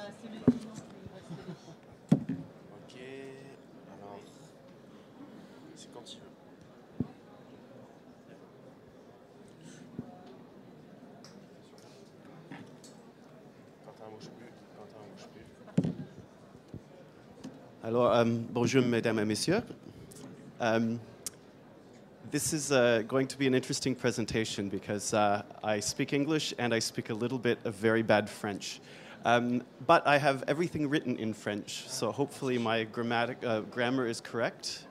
Ok, alors, c'est quand tu veux. Quentin, bouge plus. Quentin, bouge plus. Alors, bonjour, mesdames et messieurs. This is going to be an interesting presentation because I speak English and I speak a little bit of very bad French. But I have everything written in French, so hopefully my grammar is correct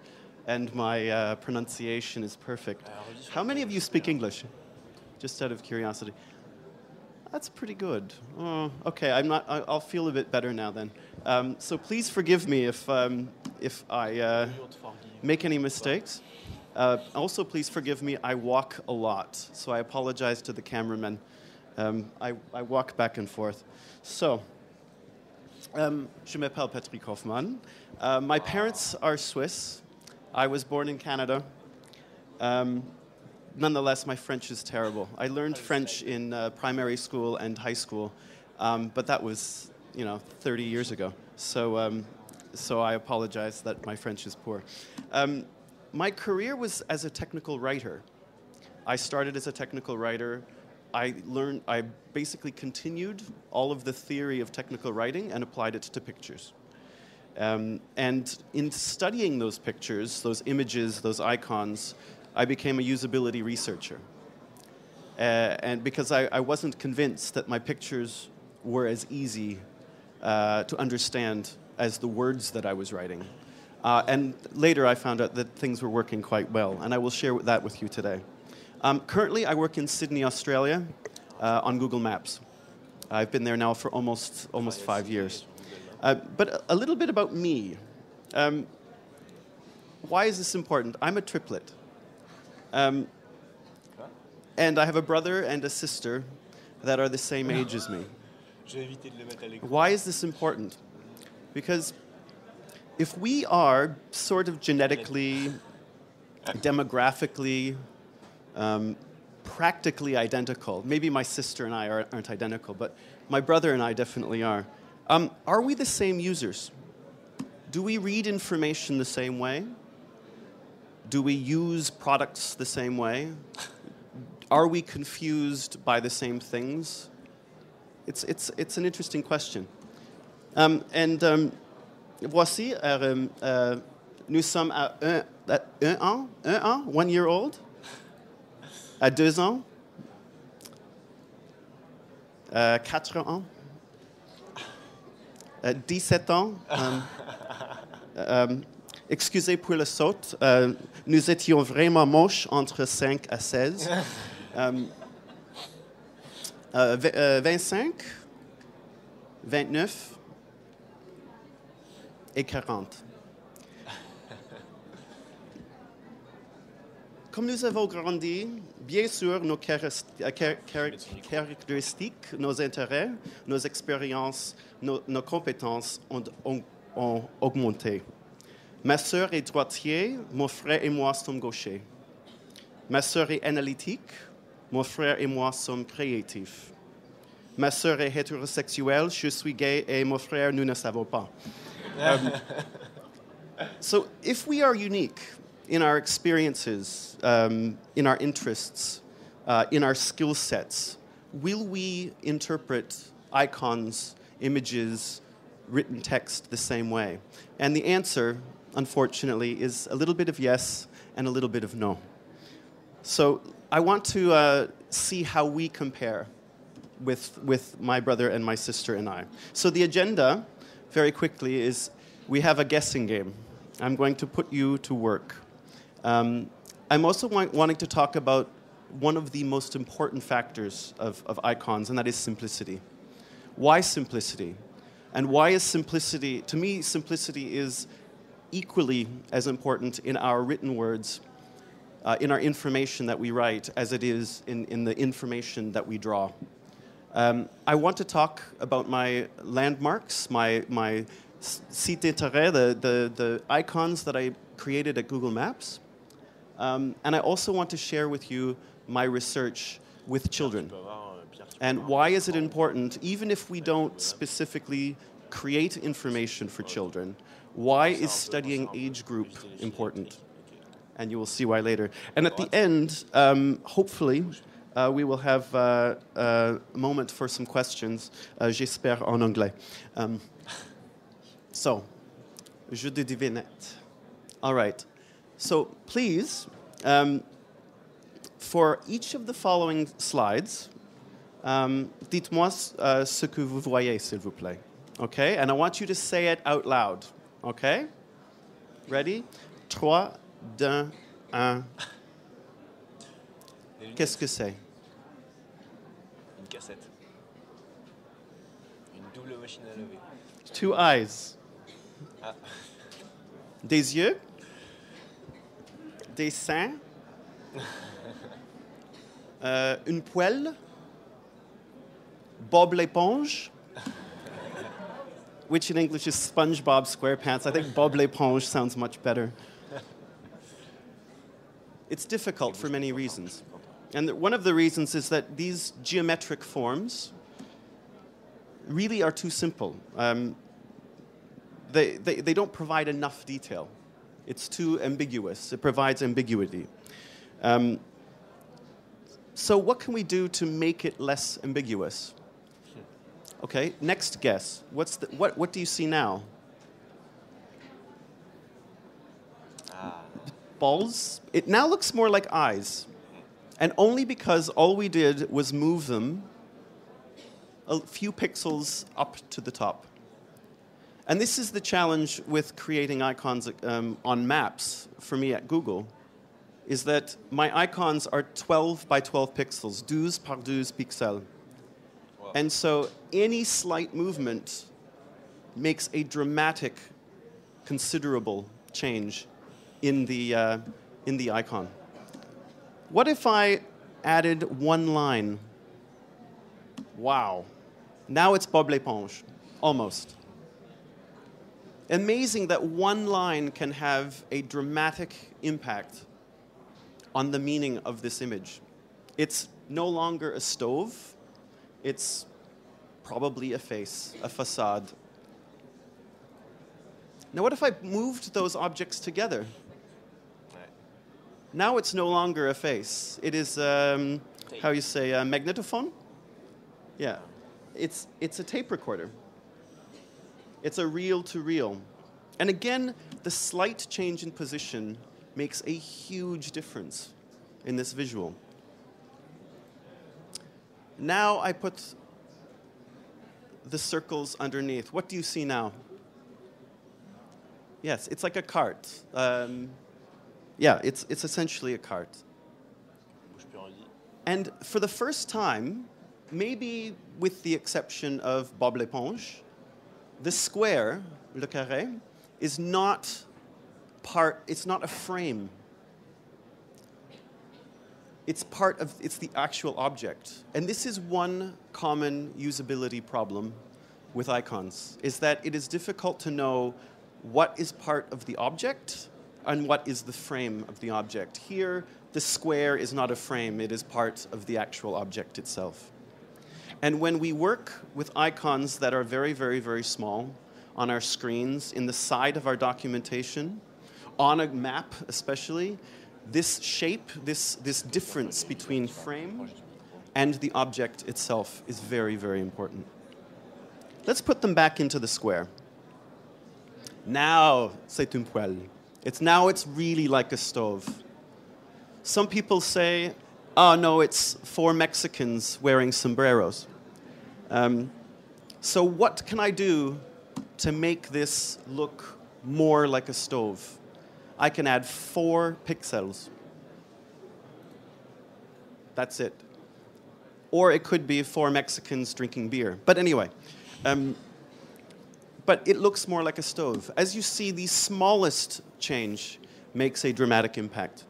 and my pronunciation is perfect. How many of you speak English? Just out of curiosity. That's pretty good. Oh, okay, I'll feel a bit better now then. So please forgive me if I make any mistakes. Also, please forgive me, I walk a lot, so I apologize to the cameraman. I walk back and forth. So, je m'appelle Patrick Hofmann. My parents are Swiss. I was born in Canada. Nonetheless, my French is terrible. I learned French in primary school and high school, but that was, 30 years ago. So I apologize that my French is poor. My career was as a technical writer. I started as a technical writer. I basically continued all of the theory of technical writing and applied it to pictures. And in studying those pictures, those images, those icons, I became a usability researcher. And because I wasn't convinced that my pictures were as easy to understand as the words that I was writing. And later I found out that things were working quite well, and I will share that with you today. Currently, I work in Sydney, Australia, on Google Maps. I've been there now for almost 5 years. But a little bit about me. Why is this important? I'm a triplet. And I have a brother and a sister that are the same age as me. Why is this important? Because if we are sort of genetically, demographically, practically identical, maybe my sister and I aren't identical, but my brother and I definitely are we the same users? Do we read information the same way? Do we use products the same way? Are we confused by the same things? It's an interesting question. Voici, nous sommes à un an, 1 year old, à 2 ans, 4 ans, 17 ans. Excusez pour le saut, nous étions vraiment moches entre 5 à 16. 25, 29 et 40. Comme nous avons grandi, bien sûr, nos caractéristiques, nos intérêts, nos expériences, nos compétences ont augmenté. Ma sœur est droitier, mon frère et moi sommes gauchers. Ma sœur est analytique, mon frère et moi sommes créatifs. Ma sœur est hétérosexuelle, je suis gay et mon frère, nous ne savons pas. So if we are unique in our experiences, in our interests, in our skill sets, will we interpret icons, images, written text the same way? And the answer, unfortunately, is a little bit of yes and a little bit of no. So I want to see how we compare with my brother and my sister and I. So the agenda, very quickly, is we have a guessing game. I'm going to put you to work. I'm also wanting to talk about one of the most important factors of icons, and that is simplicity. Why simplicity? And why is simplicity, to me, simplicity is equally as important in our written words, in our information that we write, as it is in the information that we draw. I want to talk about my landmarks, my site d'intérêt, the icons that I created at Google Maps. And I also want to share with you my research with children. And why is it important, even if we don't specifically create information for children? Why is studying age group important? And you will see why later. And at the end, hopefully, we will have a moment for some questions. J'espère en anglais. So, jeu de devinette. All right. So, please, for each of the following slides, dites-moi ce que vous voyez, s'il vous plaît. Okay? And I want you to say it out loud. Okay? Ready? 3, 2, 1. Qu'est-ce que c'est? Une cassette. Une double machine à laver. 2 eyes. Ah. Des yeux. Des seins. Une poêle. Bob l'éponge. Which in English is SpongeBob SquarePants. I think Bob l'éponge sounds much better. It's difficult for many reasons. And one of the reasons is that these geometric forms really are too simple. They don't provide enough detail. It's too ambiguous. It provides ambiguity. So what can we do to make it less ambiguous? Okay, next guess. What do you see now? Balls? It now looks more like eyes. And only because all we did was move them a few pixels up to the top. And this is the challenge with creating icons on maps for me at Google, is that my icons are 12 by 12 pixels, 12 par 12 pixels. Wow. And so any slight movement makes a dramatic, considerable change in the icon. What if I added one line? Wow. Now it's Bob l'éponge, almost. Amazing that one line can have a dramatic impact on the meaning of this image. It's no longer a stove. It's probably a face, a facade. Now what if I moved those objects together? Now it's no longer a face. It is, how you say, a magnetophone? Yeah. It's a tape recorder. It's a reel-to-reel. And again, the slight change in position makes a huge difference in this visual. Now I put the circles underneath. What do you see now? Yes, it's like a cart. Yeah, it's essentially a cart. And for the first time, maybe with the exception of Bob l'éponge, the square, le carré, is not it's not a frame. It's the actual object. And this is one common usability problem with icons, is that it is difficult to know what is part of the object and what is the frame of the object. Here, the square is not a frame, it is part of the actual object itself. And when we work with icons that are very, very, very small on our screens, in the side of our documentation, on a map especially, this shape, this difference between frame and the object itself is very, very important. Let's put them back into the square. Now, c'est une poêle. It's really like a stove. Some people say, oh no, it's 4 Mexicans wearing sombreros. So what can I do to make this look more like a stove? I can add 4 pixels. That's it. Or it could be 4 Mexicans drinking beer. But anyway, but it looks more like a stove. As you see, the smallest change makes a dramatic impact.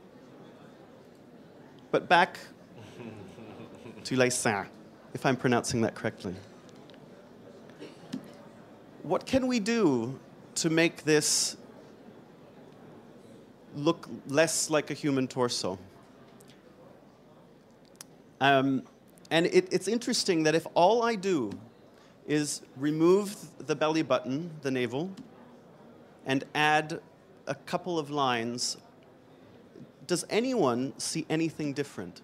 But back to les seins, if I'm pronouncing that correctly. What can we do to make this look less like a human torso? And it's interesting that if all I do is remove the belly button, the navel, and add a couple of lines, does anyone see anything different?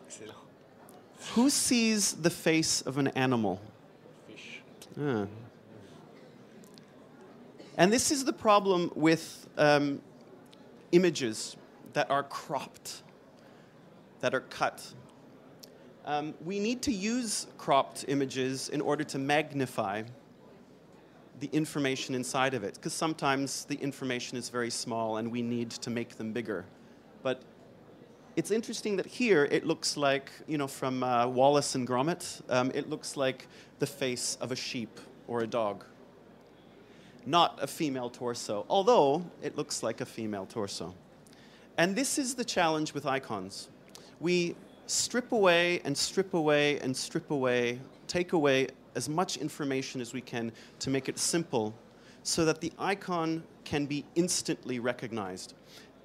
Excellent. Who sees the face of an animal? Fish. Ah. And this is the problem with images that are cropped, that are cut. We need to use cropped images in order to magnify the information inside of it, because sometimes the information is very small and we need to make them bigger. But it's interesting that here it looks like, from Wallace and Gromit, it looks like the face of a sheep or a dog. Not a female torso, although it looks like a female torso. And this is the challenge with icons. We strip away and strip away and strip away, take away as much information as we can to make it simple so that the icon can be instantly recognized.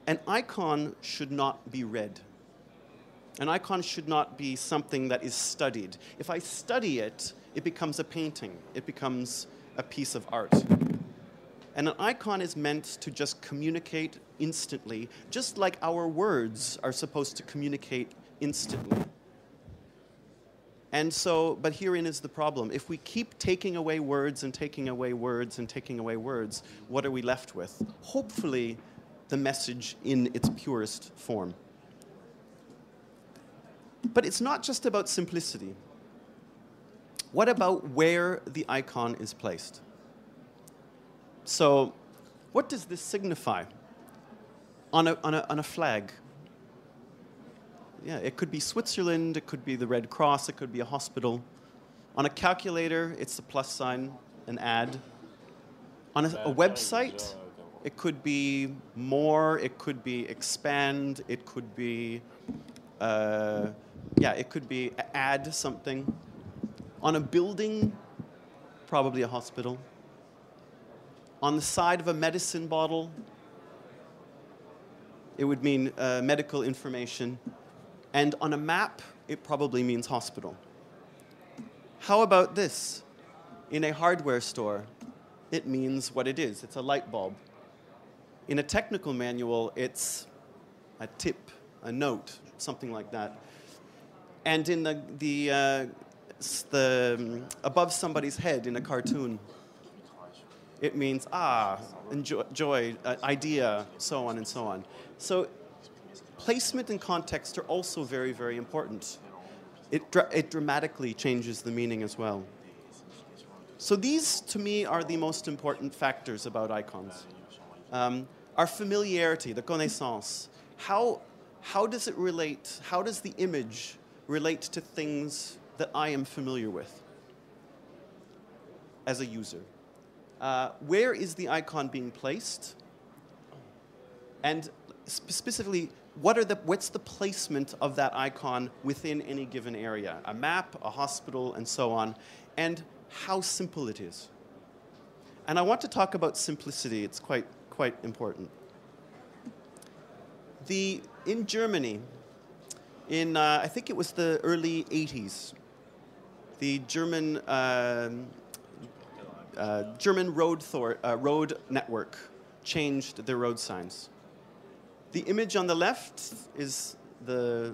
An icon should not be read. An icon should not be something that is studied. If I study it, it becomes a painting. It becomes a piece of art. And an icon is meant to just communicate instantly, just like our words are supposed to communicate instantly. And so, but herein is the problem. If we keep taking away words and taking away words and taking away words, what are we left with? Hopefully, the message in its purest form. But it's not just about simplicity. What about where the icon is placed? So, what does this signify? On a flag. Yeah, it could be Switzerland, it could be the Red Cross, it could be a hospital. On a calculator, it's a plus sign, an ad. On a website, it could be more, it could be expand, it could be, it could be add something. On a building, probably a hospital. On the side of a medicine bottle, it would mean medical information. And on a map, it probably means hospital. How about this? In a hardware store, it means what it is. It's a light bulb. In a technical manual, it's a tip, a note, something like that. And in the above somebody's head in a cartoon, it means, enjoy, idea, so on and so on. So placement and context are also very, very important. It dramatically changes the meaning as well. So these, to me, are the most important factors about icons. Our familiarity, the connaissance. How does it relate? How does the image relate to things that I am familiar with as a user? Where is the icon being placed? And specifically, what's the placement of that icon within any given area? A map, a hospital, and so on. And how simple it is. And I want to talk about simplicity. It's quite important. In Germany, I think it was the early 80s, the German road network changed their road signs. The image on the left is the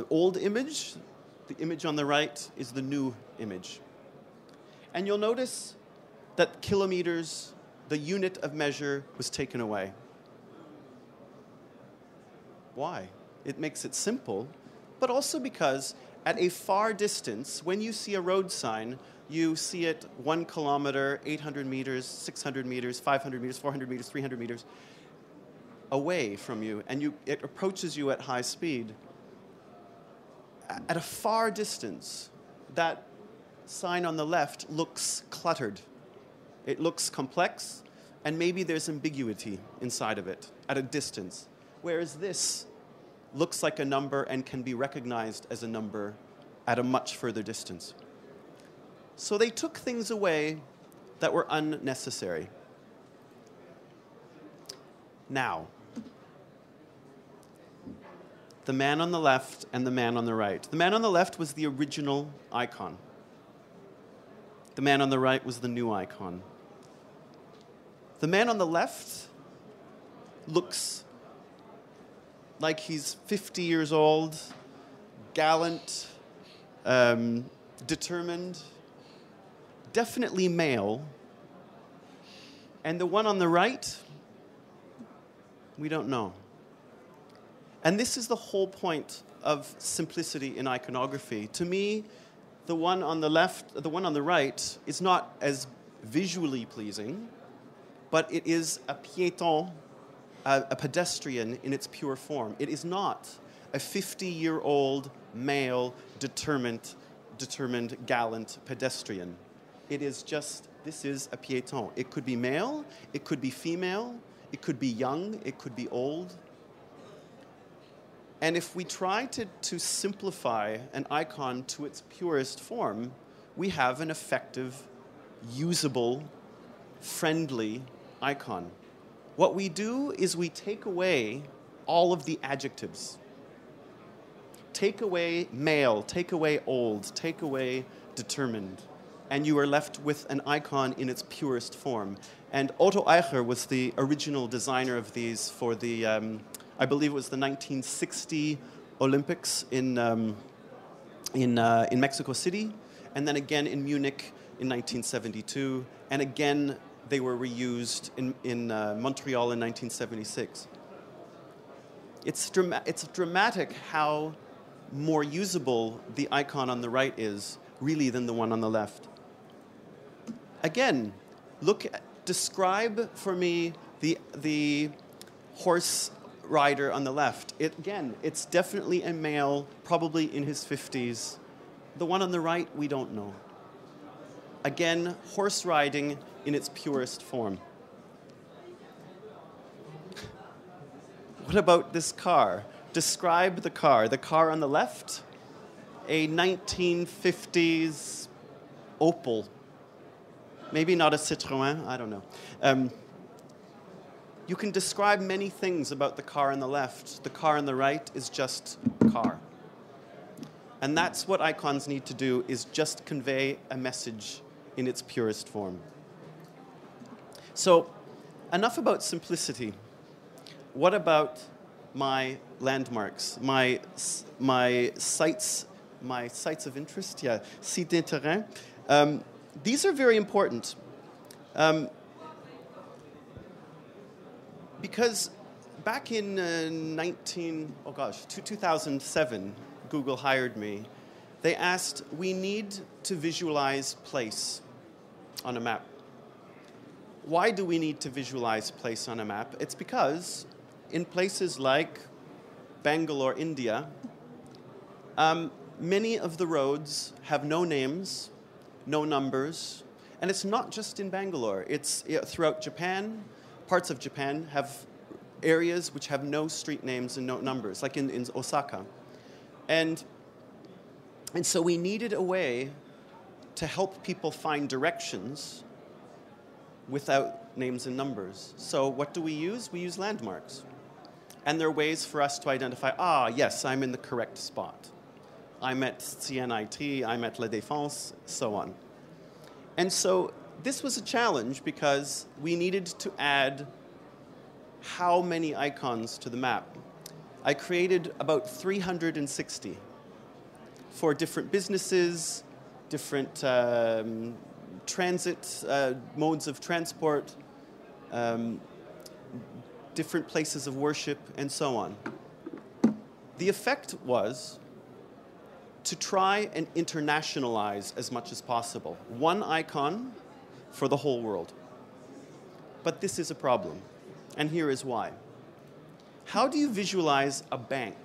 old image. The image on the right is the new image. And you'll notice that kilometers, the unit of measure, was taken away. Why? It makes it simple, but also because at a far distance, when you see a road sign, you see it 1 kilometer, 800 meters, 600 meters, 500 meters, 400 meters, 300 meters away from you, and it approaches you at high speed. At a far distance, that sign on the left looks cluttered. It looks complex, and maybe there's ambiguity inside of it at a distance. Whereas this looks like a number and can be recognized as a number at a much further distance. So they took things away that were unnecessary. Now, the man on the left and the man on the right. The man on the left was the original icon. The man on the right was the new icon. The man on the left looks like he's 50 years old, gallant, determined, definitely male. And the one on the right, we don't know. And this is the whole point of simplicity in iconography. To me, the one on the left, the one on the right is not as visually pleasing, but it is a piéton, a pedestrian in its pure form. It is not a 50-year-old male, determined, gallant pedestrian. It is just, this is a piéton. It could be male, it could be female, it could be young, it could be old. And if we try to simplify an icon to its purest form, we have an effective, usable, friendly icon. What we do is we take away all of the adjectives. Take away male, take away old, take away determined, and you are left with an icon in its purest form. And Otto Eicher was the original designer of these for the, I believe it was the 1960 Olympics in Mexico City, and then again in Munich in 1972, and again they were reused in Montreal in 1976. It's dramatic how more usable the icon on the right is, really, than the one on the left. Again, describe for me the horse rider on the left. It's definitely a male, probably in his 50s. The one on the right, we don't know. Again, horse riding in its purest form. What about this car? Describe the car. The car on the left, a 1950s Opel. Maybe not a Citroën, I don't know. You can describe many things about the car on the left. The car on the right is just car. And that's what icons need to do, is just convey a message in its purest form. So, enough about simplicity. What about my landmarks, my sites of interest? Yeah, sites d'intérêt. These are very important. Because back in 2007, Google hired me. They asked, we need to visualize place on a map. Why do we need to visualize place on a map? It's because in places like Bangalore, India, many of the roads have no names, no numbers, and it's not just in Bangalore. It's throughout Japan. Parts of Japan have areas which have no street names and no numbers, like in Osaka. And so we needed a way to help people find directions without names and numbers. So what do we use? We use landmarks. And there are ways for us to identify, yes, I'm in the correct spot. I'm at CNIT, I'm at La Défense, so on. And so this was a challenge because we needed to add how many icons to the map. I created about 360 for different businesses, different transit modes of transport, different places of worship, and so on. The effect was to try and internationalize as much as possible. One icon for the whole world. But this is a problem, and here is why. How do you visualize a bank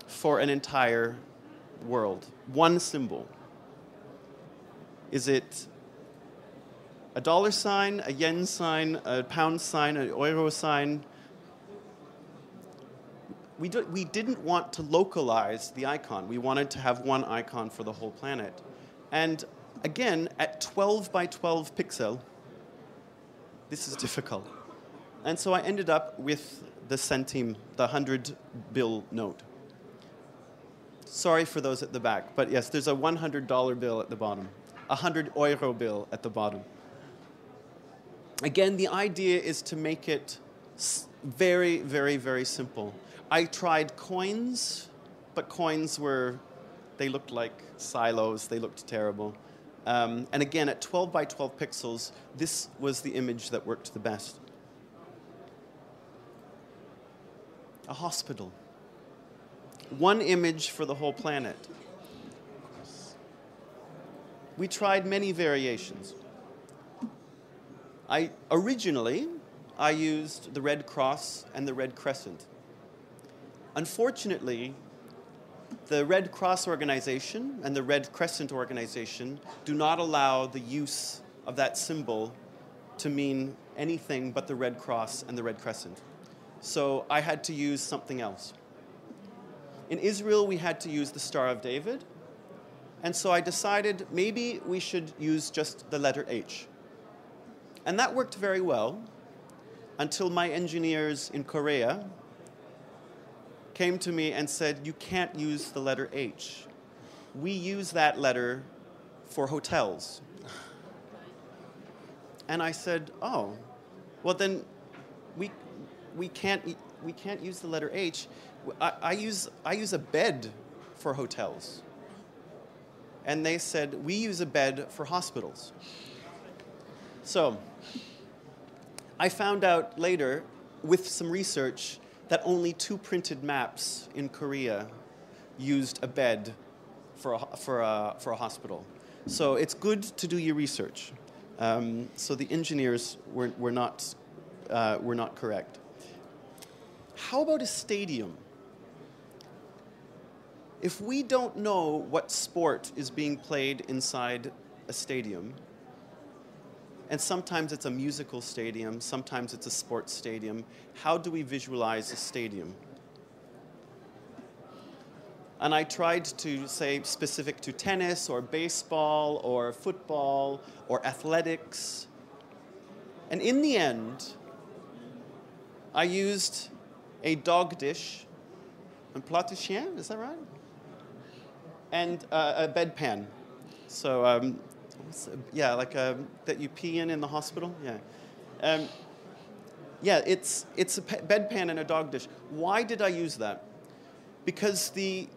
for an entire world? One symbol. Is it a dollar sign, a yen sign, a pound sign, an euro sign? We didn't want to localize the icon. We wanted to have one icon for the whole planet. And again, at 12 by 12 pixel, this is difficult. And so I ended up with the centime, the 100 bill note. Sorry for those at the back, but yes, there's a $100 bill at the bottom, a 100 euro bill at the bottom. Again, the idea is to make it very, very, very simple. I tried coins, but coins they looked like silos, they looked terrible. And again, at 12 by 12 pixels, this was the image that worked the best. A hospital. One image for the whole planet. We tried many variations. Originally, I used the Red Cross and the Red Crescent. Unfortunately, the Red Cross organization and the Red Crescent organization do not allow the use of that symbol to mean anything but the Red Cross and the Red Crescent. So I had to use something else. In Israel, we had to use the Star of David. And so I decided maybe we should use just the letter H. And that worked very well until my engineers in Korea came to me and said, you can't use the letter H. We use that letter for hotels. And I said, oh, well then we can't use the letter H. I use a bed for hotels. And they said, we use a bed for hospitals. So I found out later, with some research, that only 2 printed maps in Korea used a bed for a hospital. So it's good to do your research. So the engineers were not correct. How about a stadium? If we don't know what sport is being played inside a stadium, and sometimes it's a musical stadium, sometimes it's a sports stadium, how do we visualize a stadium? And I tried to say specific to tennis or baseball or football or athletics. And in the end, I used a dog dish, un plat de chien, is that right? And a bedpan. So, like that you pee in the hospital. Yeah, it's a bedpan and a dog dish. Why did I use that? Because the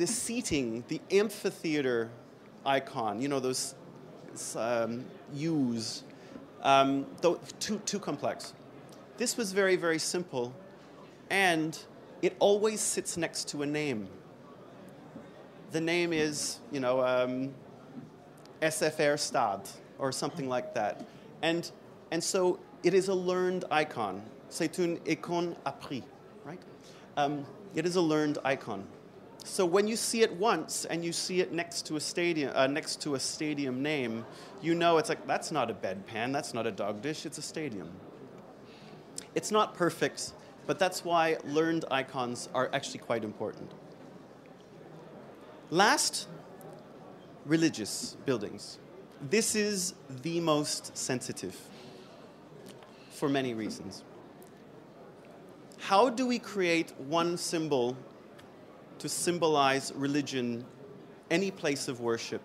seating, the amphitheater icon, those U's, too complex. This was very, very simple, and it always sits next to a name. The name is, SFR Stad or something like that. And so it is a learned icon. C'est une icône appris, right? It is a learned icon. So when you see it once and you see it next to a stadium name, it's like, that's not a bedpan, that's not a dog dish, it's a stadium. It's not perfect, but that's why learned icons are actually quite important. Last, religious buildings. This is the most sensitive for many reasons. How do we create one symbol to symbolize religion, any place of worship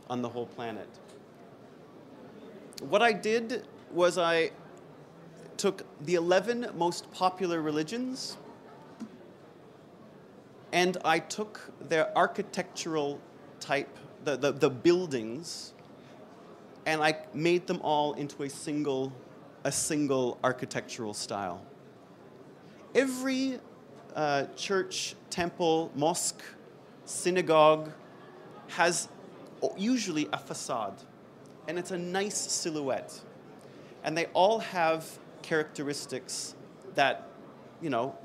on the whole planet? What I did was I took the 11 most popular religions and I took their architectural type, the buildings, and I made them all into a single architectural style. Every church, temple, mosque, synagogue has usually a facade, and it's a nice silhouette. And they all have characteristics that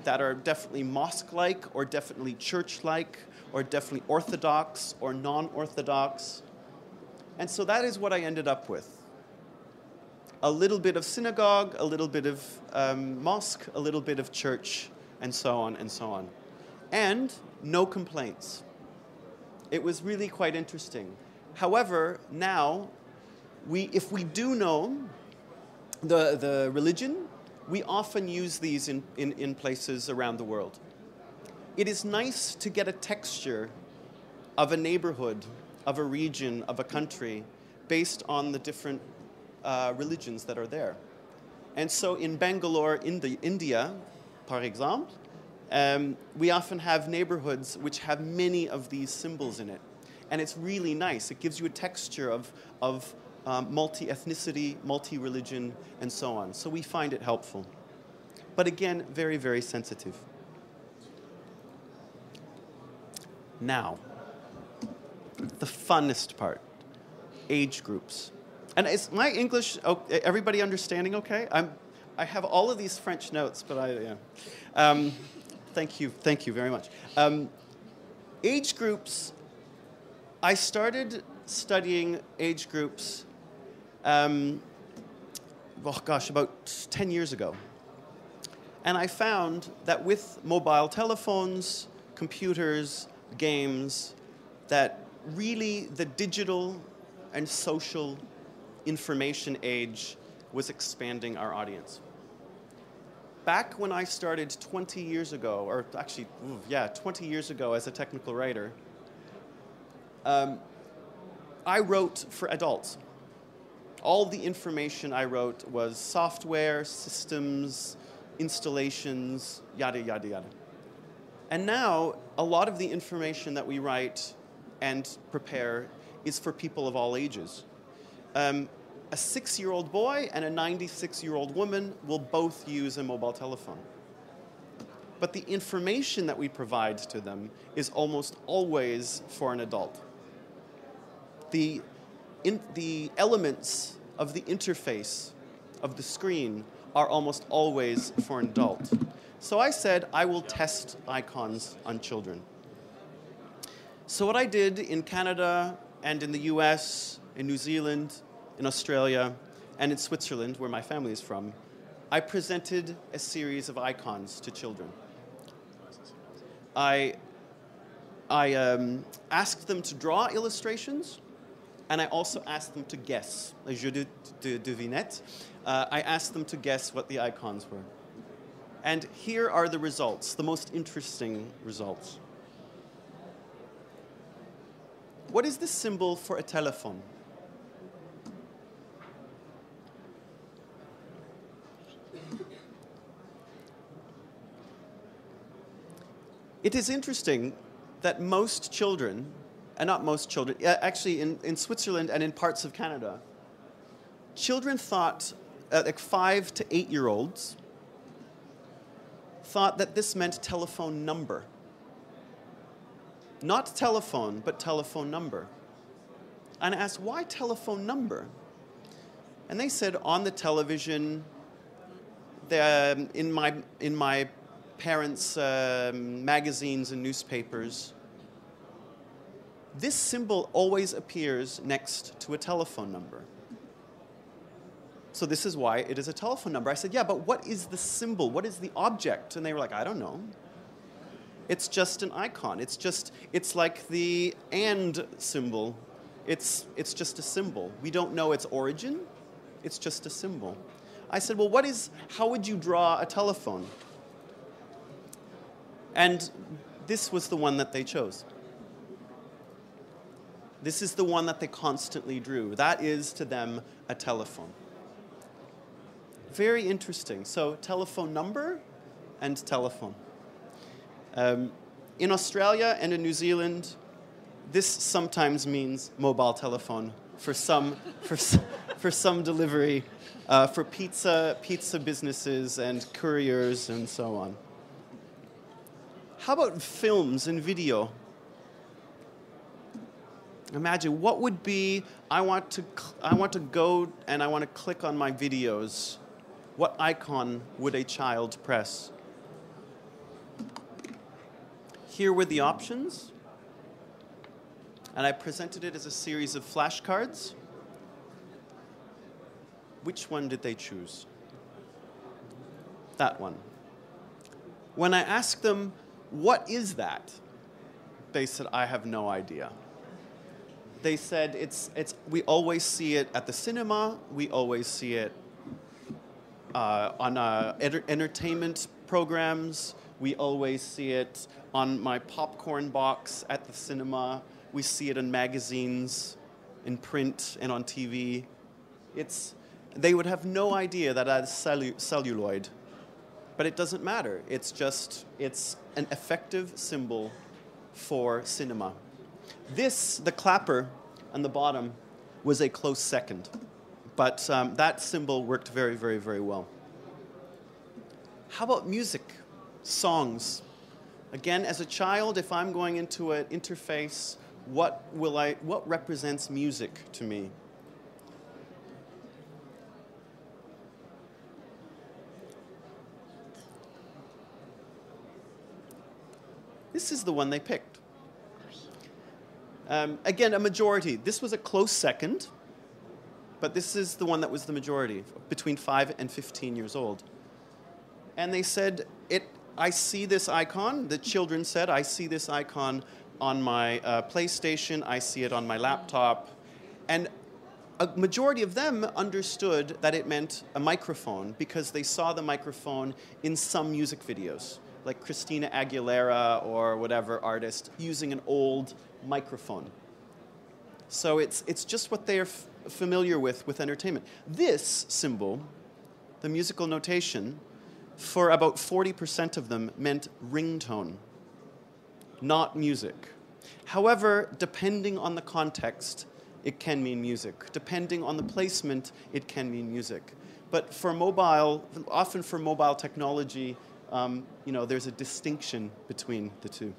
are definitely mosque-like, or definitely church-like, or definitely orthodox or non-orthodox. And so that is what I ended up with. A little bit of synagogue, a little bit of mosque, a little bit of church, and so on and so on. And no complaints. It was really quite interesting. However, now, if we do know the religion, we often use these in places around the world. It is nice to get a texture of a neighborhood, of a region, of a country, based on the different religions that are there. And so in Bangalore, India, par exemple, we often have neighborhoods which have many of these symbols in it. And it's really nice. It gives you a texture of multi-ethnicity, multi-religion, and so on. So we find it helpful. But again, very, very sensitive. Now, the funnest part, age groups. And is my English, everybody understanding okay? I have all of these French notes, but thank you very much. Age groups, I started studying age groups, about 10 years ago. And I found that with mobile telephones, computers, games, that really the digital and social information age was expanding our audience. Back when I started 20 years ago, or actually, 20 years ago as a technical writer, I wrote for adults. All the information I wrote was software, systems, installations, yada, yada, yada. And now, a lot of the information that we write and prepare is for people of all ages. A 6-year-old boy and a 96-year-old woman will both use a mobile telephone. But the information that we provide to them is almost always for an adult. The elements of the interface of the screen are almost always for an adult. So I said, I will test icons on children. So what I did in Canada and in the US, in New Zealand, in Australia, and in Switzerland, where my family is from, I presented a series of icons to children. I asked them to draw illustrations, and I also asked them to guess, a jeu de devinette. I asked them to guess what the icons were. And here are the results, the most interesting results. What is the symbol for a telephone? It is interesting that most children, and not most children, actually in Switzerland and in parts of Canada, children thought, like 5 to 8-year-olds, thought that this meant telephone number. Not telephone, but telephone number. And I asked, why telephone number? And they said, on the television, in my parents' magazines and newspapers, this symbol always appears next to a telephone number. So this is why it is a telephone number. I said, yeah, but what is the symbol? What is the object? And they were like, I don't know. It's just an icon. It's like the and symbol. It's just a symbol. We don't know its origin. It's just a symbol. I said, well, how would you draw a telephone? And this was the one that they chose. This is the one that they constantly drew. That is, to them, a telephone. Very interesting. So, telephone number and telephone. In Australia and in New Zealand, this sometimes means mobile telephone for some delivery, for pizza businesses and couriers and so on. How about films and video? Imagine what would be, I want to go and I want to click on my videos. What icon would a child press? Here were the options. And I presented it as a series of flashcards. Which one did they choose? That one. When I asked them, what is that? They said, I have no idea. They said, we always see it at the cinema, we always see it on entertainment programs. We always see it on my popcorn box at the cinema. We see it in magazines, in print, and on TV. They would have no idea that that is celluloid, but it doesn't matter. It's an effective symbol for cinema. The clapper on the bottom, was a close second, but that symbol worked very, very, very well. How about music, songs? Again, as a child, if I'm going into an interface, what represents music to me? This is the one they picked. Again, a majority. This was a close second, but this is the one that was the majority, between 5 and 15 years old. And they said, I see this icon. The children said, I see this icon on my PlayStation. I see it on my laptop. And a majority of them understood that it meant a microphone because they saw the microphone in some music videos, like Christina Aguilera or whatever artist using an old microphone. So it's just what they're familiar with entertainment. This symbol, the musical notation, for about 40% of them meant ringtone, not music. However, depending on the context, it can mean music. Depending on the placement, it can mean music. But often for mobile technology, there's a distinction between the two.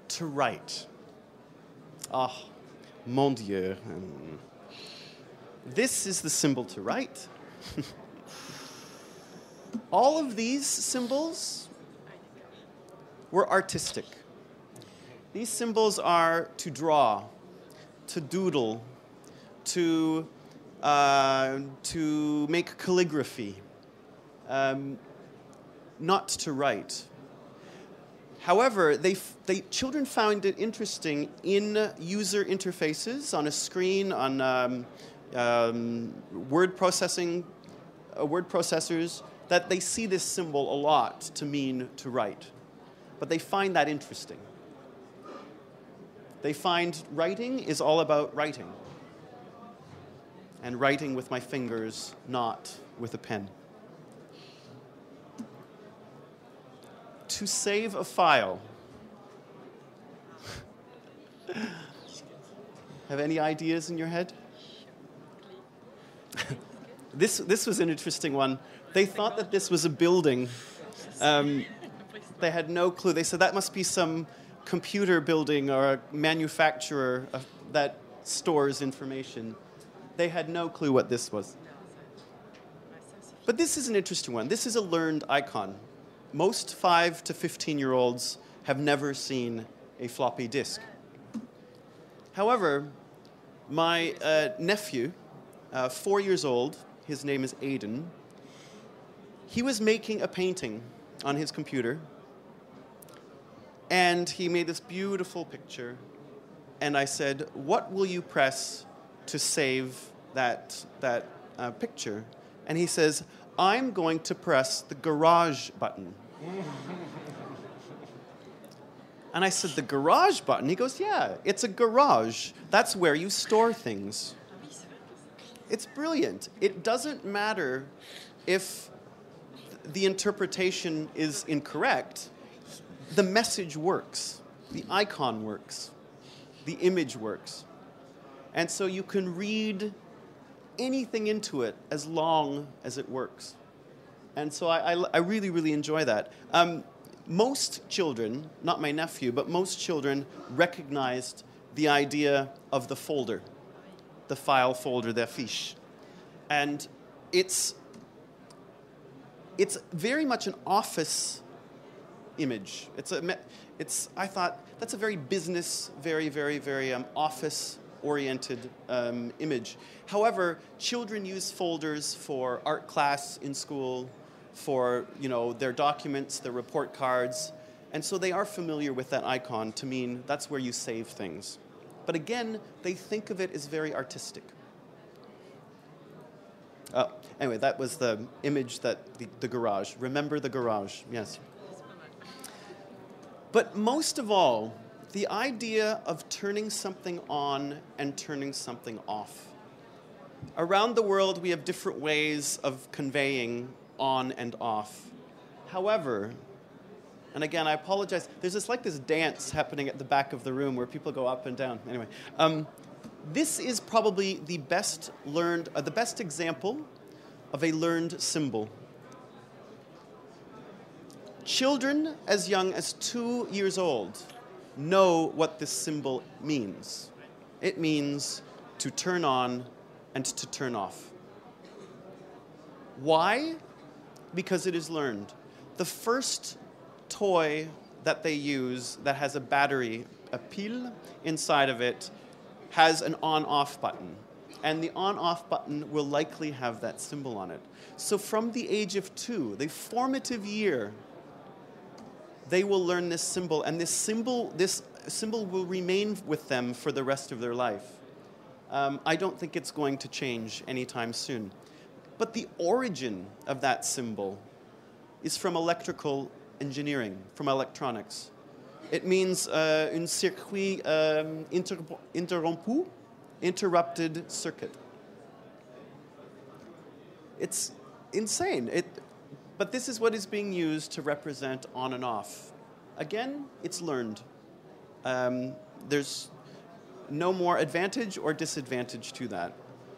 To write. Ah, mon Dieu. This is the symbol to write. All of these symbols were artistic. These symbols are to draw, to doodle, to make calligraphy, not to write. However, children found it interesting in user interfaces, on a screen, on word processors, that they see this symbol a lot to mean to write. But they find that interesting. They find writing is all about writing. And writing with my fingers, not with a pen. To save a file. Have any ideas in your head? This was an interesting one. They thought that this was a building. They had no clue. They said that must be some computer building or a manufacturer that stores information. They had no clue what this was. But this is an interesting one. This is a learned icon. Most 5 to 15-year-olds have never seen a floppy disk. However, my nephew, 4 years old, his name is Aiden, he was making a painting on his computer, and he made this beautiful picture, and I said, what will you press to save that picture? And he says, I'm going to press the garage button. And I said, the garage button? He goes, yeah, it's a garage. That's where you store things. It's brilliant. It doesn't matter if the interpretation is incorrect. The message works. The icon works. The image works. And so you can read anything into it as long as it works. And so I really, really enjoy that. Most children, not my nephew, but most children recognized the idea of the folder, the file folder, the fiche. And it's very much an office image. I thought that's a very business, very, very, very office-oriented image. However, children use folders for art class in school, for their documents, their report cards, and so they are familiar with that icon to mean that's where you save things. But again, they think of it as very artistic. Anyway, that was the image that the garage. Remember the garage, yes. But most of all, the idea of turning something on and turning something off. Around the world, we have different ways of conveying on and off. However, and again, I apologize, there's this dance happening at the back of the room where people go up and down. Anyway, this is probably the best example of a learned symbol. Children as young as 2 years old know what this symbol means. It means to turn on and to turn off. Why? Because it is learned. The first toy that they use that has a battery, a pile inside of it, has an on-off button. And the on-off button will likely have that symbol on it. So from the age of 2, the formative year, they will learn this symbol, and this symbol will remain with them for the rest of their life. I don't think it's going to change anytime soon. But the origin of that symbol is from electrical engineering, from electronics. It means un circuit interrompu, interrupted circuit. It's insane. But this is what is being used to represent on and off. Again, it's learned. There's no more advantage or disadvantage to that.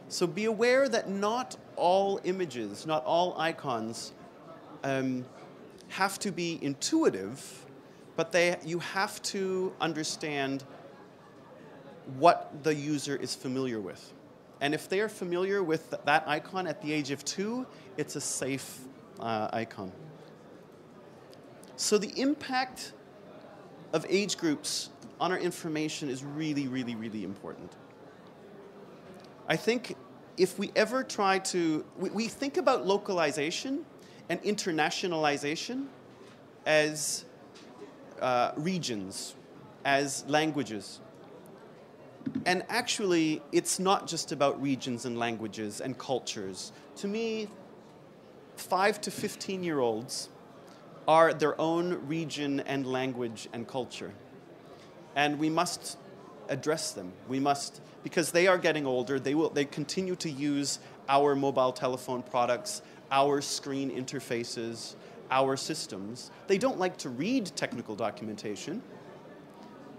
So be aware that not all images, not all icons have to be intuitive, but you have to understand what the user is familiar with. And if they are familiar with that icon at the age of 2, it's a safe icon. So the impact of age groups on our information is really, really, really important. I think if we ever try to, we think about localization and internationalization as regions, as languages. And actually, it's not just about regions and languages and cultures. To me, 5 to 15-year-olds are their own region and language and culture. And we must address them. We must, because they are getting older, they continue to use our mobile telephone products, our screen interfaces, our systems. They don't like to read technical documentation,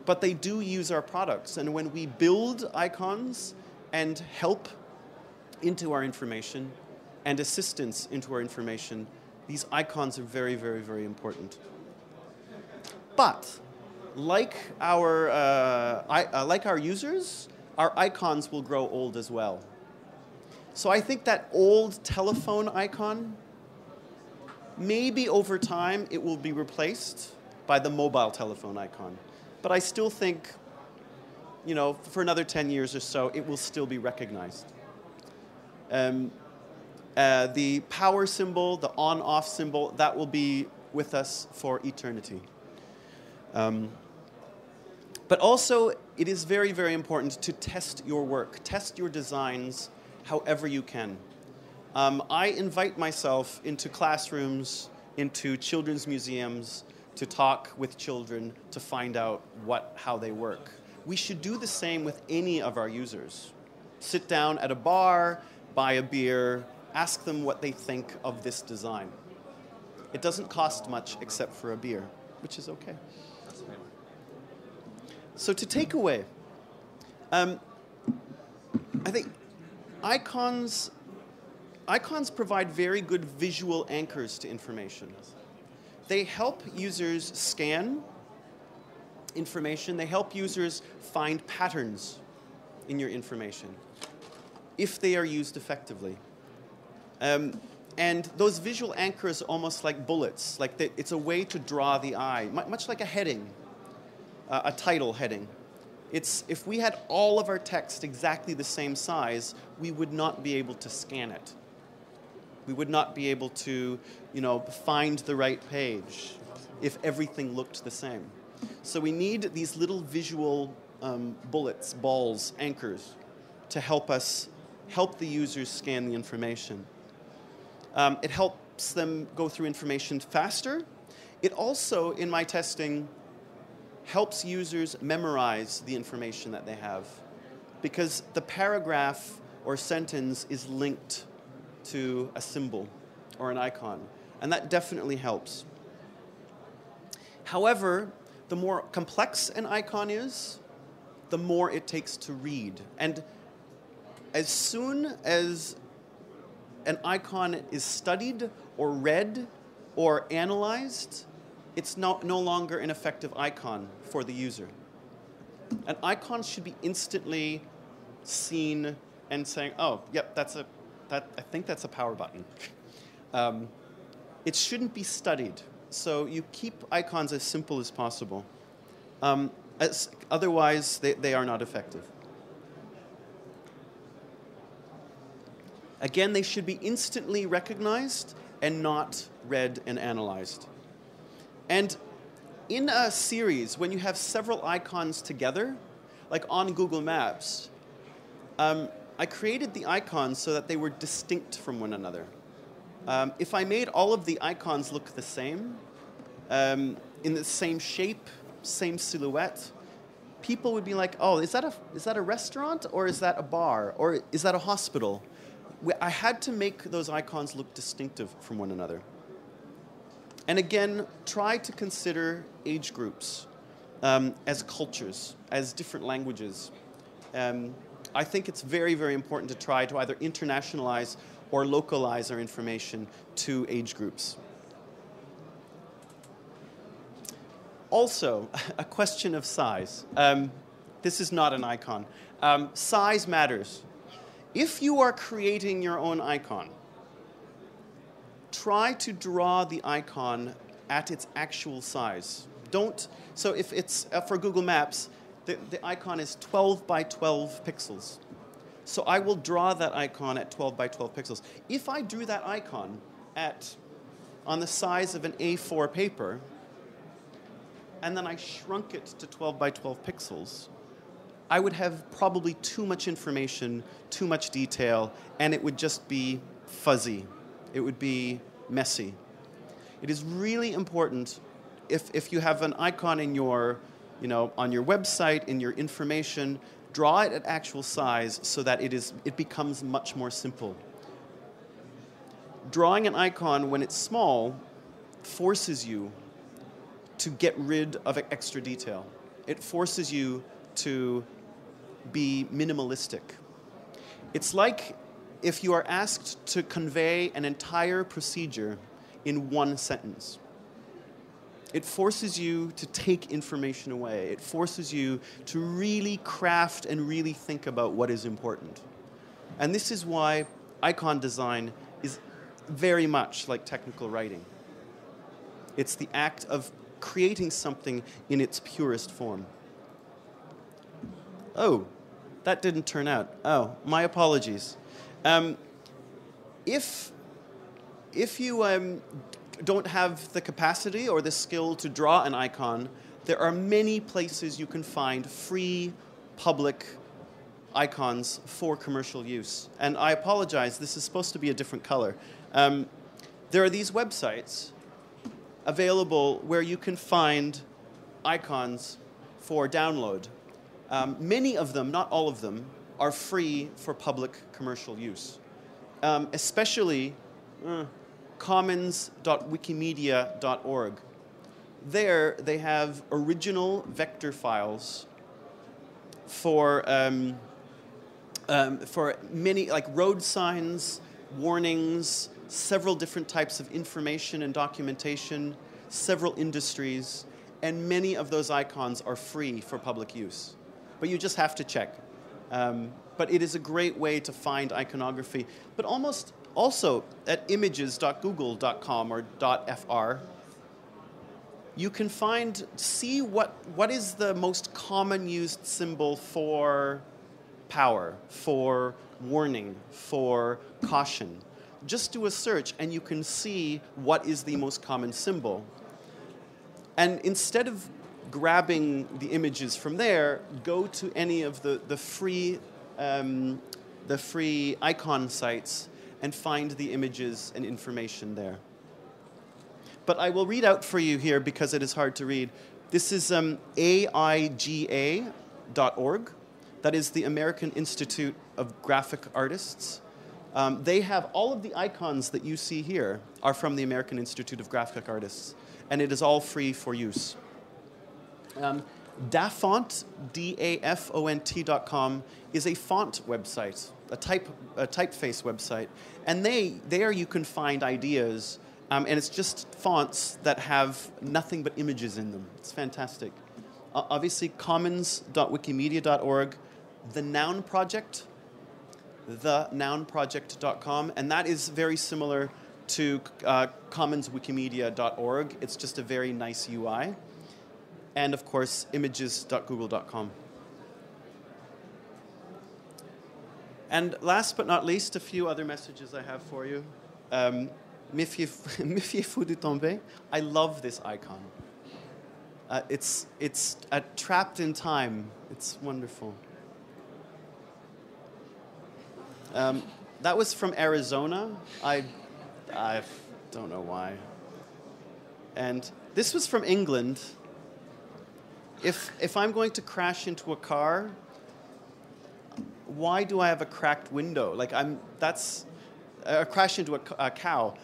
but they do use our products. And when we build icons and help into our information and assistance into our information, these icons are very, very, very important. But like our users, our icons will grow old as well. So I think that old telephone icon, maybe over time it will be replaced by the mobile telephone icon. But I still think, for another 10 years or so, it will still be recognized. The power symbol, the on-off symbol, that will be with us for eternity. But also, it is very, very important to test your work, test your designs however you can. I invite myself into classrooms, into children's museums, to talk with children to find out how they work. We should do the same with any of our users. Sit down at a bar, buy a beer, ask them what they think of this design. It doesn't cost much except for a beer, which is okay. So to take away, I think icons provide very good visual anchors to information. They help users scan information. They help users find patterns in your information if they are used effectively. And those visual anchors are almost like bullets. It's a way to draw the eye, much like a heading, a title heading. If we had all of our text exactly the same size, we would not be able to scan it. We would not be able to, find the right page if everything looked the same. So we need these little visual bullets, balls, anchors to help us help the users scan the information. It helps them go through information faster. It also, in my testing, helps users memorize the information that they have, because the paragraph or sentence is linked to a symbol or an icon, and that definitely helps. However, the more complex an icon is, the more it takes to read. And as soon as an icon is studied or read or analyzed, it's no longer an effective icon for the user. An icon should be instantly seen and saying, oh, yep, I think that's a power button. It shouldn't be studied. So you keep icons as simple as possible. Otherwise, they are not effective. Again, they should be instantly recognized and not read and analyzed. And in a series, when you have several icons together, like on Google Maps, I created the icons so that they were distinct from one another. If I made all of the icons look the same, in the same shape, same silhouette, people would be like, oh, is that a restaurant, or is that a bar, or is that a hospital? I had to make those icons look distinctive from one another. And again, try to consider age groups as cultures, as different languages. I think it's very, very important to try to either internationalize or localize our information to age groups. Also, a question of size. This is not an icon. Size matters. If you are creating your own icon, try to draw the icon at its actual size. So if it's for Google Maps, the icon is 12 by 12 pixels. So I will draw that icon at 12 by 12 pixels. If I drew that icon on the size of an A4 paper, and then I shrunk it to 12 by 12 pixels, I would have probably too much information, too much detail, and it would just be fuzzy. It would be messy. It is really important if you have an icon in your, on your website, in your information, draw it at actual size so that it becomes much more simple. Drawing an icon when it's small forces you to get rid of extra detail. It forces you to be minimalistic. It's like if you are asked to convey an entire procedure in one sentence. It forces you to take information away. It forces you to really craft and really think about what is important. And this is why icon design is very much like technical writing. It's the act of creating something in its purest form. Oh, that didn't turn out. Oh, my apologies. If you don't have the capacity or the skill to draw an icon, there are many places you can find free public icons for commercial use. And I apologize, this is supposed to be a different color. There are these websites available where you can find icons for download. Many of them, not all of them, are free for public commercial use. Especially commons.wikimedia.org. There they have original vector files for many, like road signs, warnings, several different types of information and documentation, several industries, and many of those icons are free for public use. But you just have to check. But it is a great way to find iconography. But also at images.google.com or .fr, you can see what is the most common used symbol for power, for warning, for caution. Just do a search and you can see what is the most common symbol. And instead of grabbing the images from there, go to any of the free the free icon sites and find the images and information there. But I will read out for you here because it is hard to read. This is AIGA.org. That is the American Institute of Graphic Artists. They have all of the icons that you see here are from the American Institute of Graphic Artists, and it is all free for use. Dafont, DAFONT.com, is a font website, a typeface website, and there you can find ideas, and it's just fonts that have nothing but images in them. It's fantastic. Obviously, commons.wikimedia.org, the Noun Project, thenounproject.com, and that is very similar to commonswikimedia.org. It's just a very nice UI. And of course, images.google.com. And last but not least, a few other messages I have for you. Méfiez-vous du tomber. I love this icon. It's trapped in time. It's wonderful. That was from Arizona. I don't know why. And this was from England. If I'm going to crash into a car, why do I have a cracked window? Like that's a crash into a cow.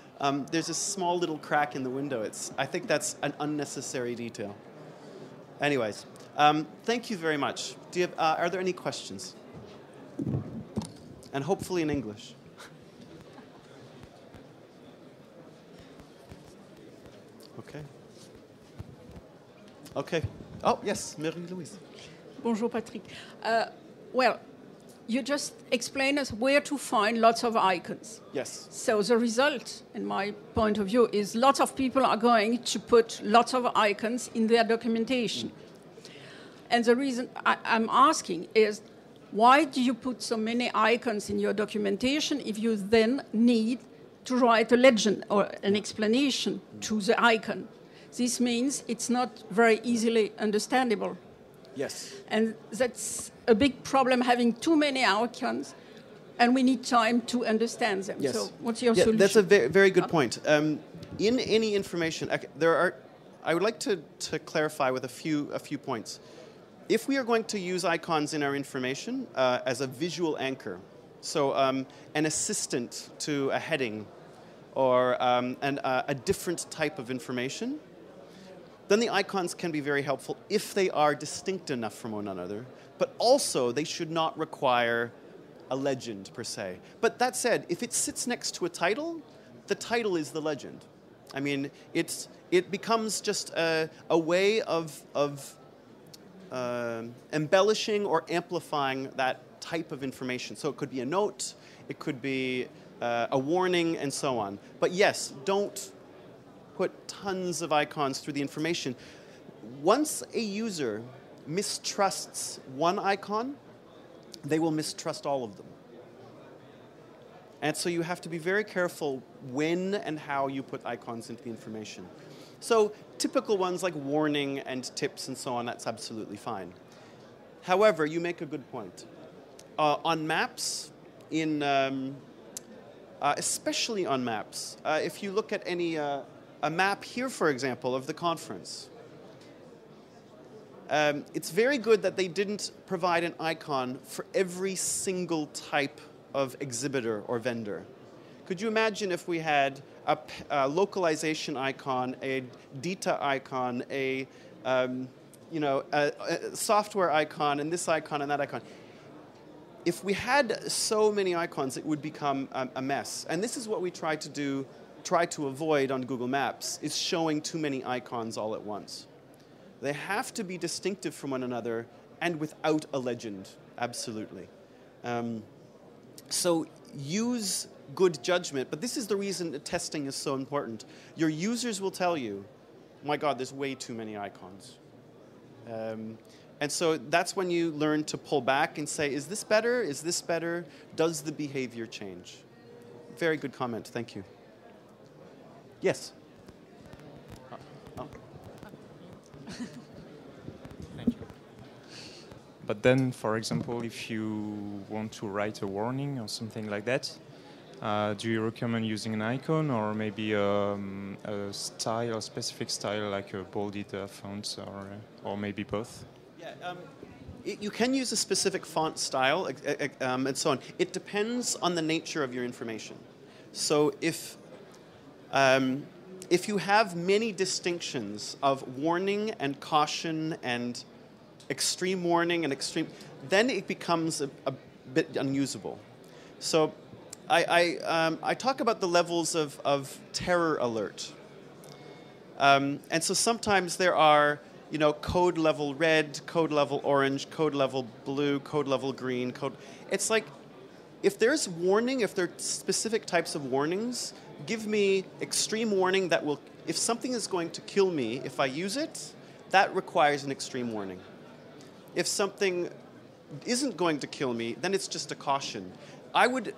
There's a small little crack in the window. I think that's an unnecessary detail. Anyways, thank you very much. Are there any questions? And hopefully in English. Okay. Okay. Oh, yes, Marie-Louise. Bonjour, Patrick. Well, you just explained us where to find lots of icons. Yes. So the result, in my point of view, is lots of people are going to put lots of icons in their documentation. And the reason I'm asking is, why do you put so many icons in your documentation if you then need to write a legend or an explanation to the icon? This means it's not very easily understandable. Yes. And that's a big problem, having too many icons, and we need time to understand them. Yes. So what's your solution? That's a very good point. In any information, I would like to clarify with a few points. If we are going to use icons in our information as a visual anchor, so an assistant to a heading or a different type of information, then the icons can be very helpful if they are distinct enough from one another, but also they should not require a legend per se. But that said, if it sits next to a title, the title is the legend. I mean, it becomes just a way of embellishing or amplifying that type of information. So it could be a note, it could be a warning, and so on. But yes, don't put tons of icons through the information. Once a user mistrusts one icon, they will mistrust all of them. And so you have to be very careful when and how you put icons into the information. So typical ones like warning and tips and so on, that's absolutely fine. However, you make a good point. On maps, especially on maps, if you look at a map here, for example, of the conference, it's very good that they didn't provide an icon for every single type of exhibitor or vendor. Could you imagine if we had a localization icon, a data icon, a software icon, and this icon and that icon? If we had so many icons, it would become a mess. And this is what we try to avoid on Google Maps, is showing too many icons all at once. They have to be distinctive from one another and without a legend, absolutely. So use good judgment, but this is the reason that testing is so important. Your users will tell you, oh my God, there's way too many icons. And so that's when you learn to pull back and say, is this better? Is this better? Does the behavior change? Very good comment, thank you. Yes? Thank you. But then, for example, if you want to write a warning or something like that, do you recommend using an icon or maybe a style, a specific style like a bolded font, or maybe both? Yeah, you can use a specific font style and so on. It depends on the nature of your information. So if you have many distinctions of warning and caution and extreme warning and extreme, then it becomes a bit unusable. So I talk about the levels of terror alert. And so sometimes there are, code level red, code level orange, code level blue, code level green, It's like, if there's warning, if there are specific types of warnings, give me extreme warning that will, if something is going to kill me, if I use it, that requires an extreme warning. If something isn't going to kill me, then it's just a caution. I would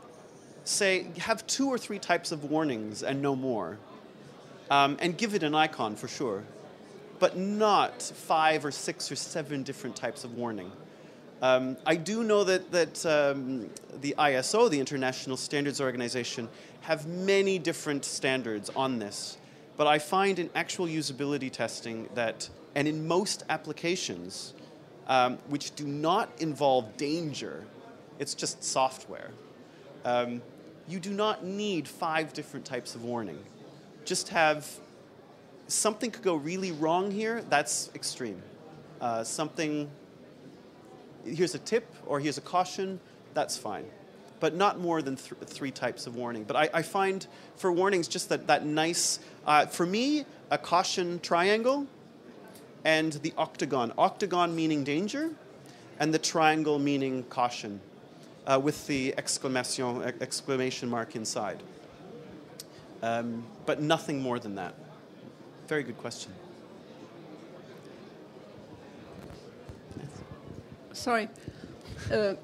say have 2 or 3 types of warnings and no more. And give it an icon for sure. But not 5 or 6 or 7 different types of warning. I do know that the ISO, the International Standards Organization, have many different standards on this. But I find in actual usability testing that, and in most applications, which do not involve danger, it's just software, you do not need 5 different types of warning. Just have, something could go really wrong here, that's extreme. Here's a tip or here's a caution, that's fine. But not more than 3 types of warning. But I find for warnings just that nice, for me, a caution triangle and the octagon. Octagon meaning danger and the triangle meaning caution with the exclamation mark inside. But nothing more than that. Very good question. Sorry. The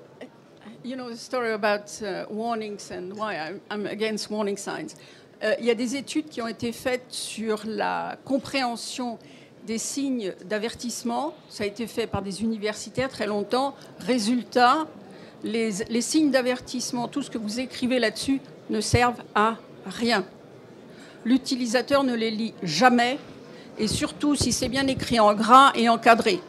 story about warnings and why I'm against warning signs. Il y a des études qui ont été faites sur la compréhension des signes d'avertissement. Ça a été fait par des universitaires très longtemps. Résultat, les signes d'avertissement, tout ce que vous écrivez là-dessus, ne servent à rien. L'utilisateur ne les lit jamais, et surtout si c'est bien écrit en gras et encadré.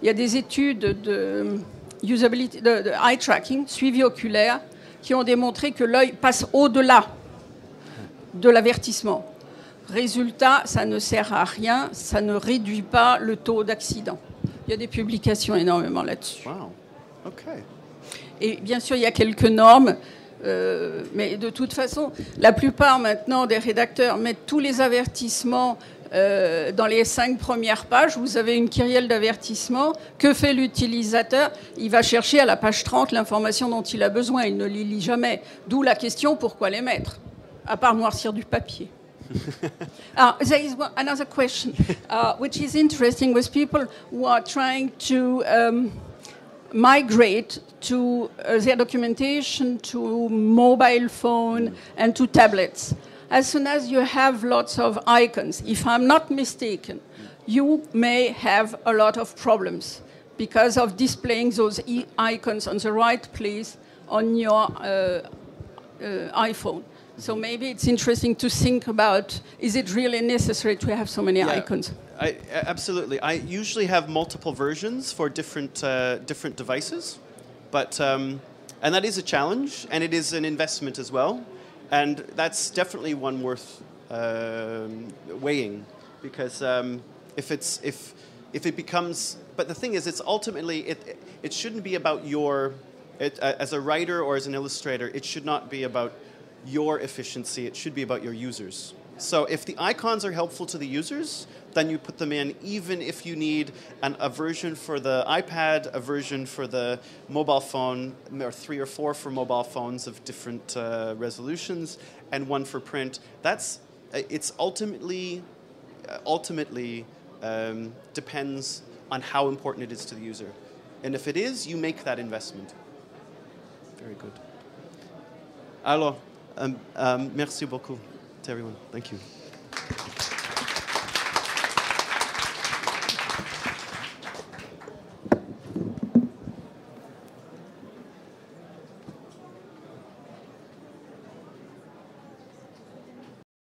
Il y a des études de usability, de eye tracking, suivi oculaire, qui ont démontré que l'œil passe au-delà de l'avertissement. Résultat, ça ne sert à rien, ça ne réduit pas le taux d'accident. Il y a des publications énormément là-dessus. Wow. Okay. Et bien sûr, il y a quelques normes, mais de toute façon, la plupart maintenant des rédacteurs mettent tous les avertissements dans les 5 premières pages. Vous avez une kyrielle d'avertissement. Que fait l'utilisateur? Il va chercher à la page 30 l'information dont il a besoin. Il ne les lit jamais. D'où la question, pourquoi les mettre? À part noircir du papier. There is another question, which is interesting with people who are trying to migrate to their documentation to mobile phone and to tablets. As soon as you have lots of icons, if I'm not mistaken, you may have a lot of problems because of displaying those icons on the right place on your iPhone. So maybe it's interesting to think about, is it really necessary to have so many icons? Absolutely. I usually have multiple versions for different devices, but and that is a challenge, and it is an investment as well, and that's definitely one worth weighing, because if it becomes, but the thing is, it's ultimately it shouldn't be about your as a writer or as an illustrator, it should not be about your efficiency, it should be about your users. So if the icons are helpful to the users, then you put them in, even if you need a version for the iPad, a version for the mobile phone, or 3 or 4 for mobile phones of different resolutions, and 1 for print. It's ultimately depends on how important it is to the user. And if it is, you make that investment. Very good. Alors, merci beaucoup to everyone. Thank you.